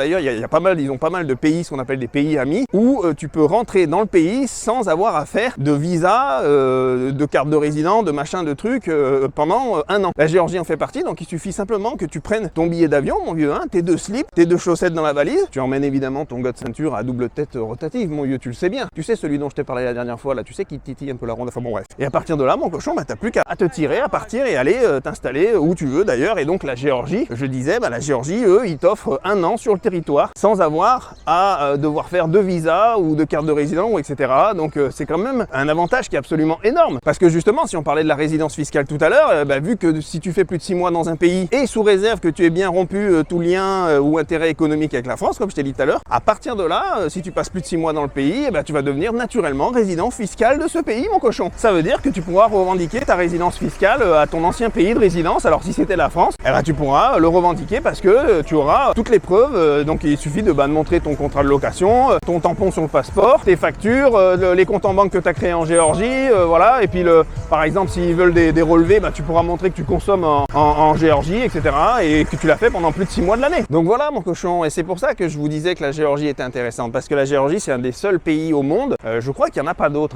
D'ailleurs, ils ont pas mal de pays, ce qu'on appelle des pays amis, où tu peux rentrer dans le pays sans avoir à faire de visa, de carte de résident, de machin, de trucs pendant 1 an. La Géorgie en fait partie, donc il suffit simplement que tu prennes ton billet d'avion, mon vieux, hein, tes 2 slips, tes 2 chaussettes dans la valise. Tu emmènes évidemment ton gars de ceinture à double tête rotative, mon vieux, tu le sais bien. Tu sais, celui dont je t'ai parlé la dernière fois, là, tu sais, qui titille un peu la ronde, enfin bon bref. Et à partir de là, mon cochon, bah t'as plus qu'à te tirer, à partir et aller t'installer où tu veux d'ailleurs. Et donc la Géorgie, je disais, bah la Géorgie, eux, ils t'offrent 1 an sur le territoire sans avoir à devoir faire de visa ou de carte de résident ou etc. Donc c'est quand même un avantage qui est absolument énorme. Parce que justement, si on parlait de la résidence fiscale tout à l'heure, vu que si tu fais plus de 6 mois dans un pays et sous réserve que tu aies bien rompu tout lien ou intérêt économique avec la France, comme je t'ai dit tout à l'heure, à partir de là, si tu passes plus de 6 mois dans le pays, tu vas devenir naturellement résident fiscal de ce pays, mon cochon. Ça veut dire que tu pourras revendiquer ta résidence fiscale à ton ancien pays de résidence. Alors si c'était la France, tu pourras le revendiquer parce que tu auras toutes les preuves. Donc il suffit de montrer ton contrat de location, ton tampon sur le passeport, tes factures, les comptes en banque que tu as créés en Géorgie, voilà. Et puis par exemple, s'ils veulent des relevés, tu pourras montrer que tu consommes en Géorgie, etc. et que tu l'as fait pendant plus de 6 mois de l'année. Donc voilà, mon cochon. Et c'est pour ça que je vous disais que la Géorgie était intéressante, parce que la Géorgie, c'est un des seuls pays au monde, je crois qu'il n'y en a pas d'autres.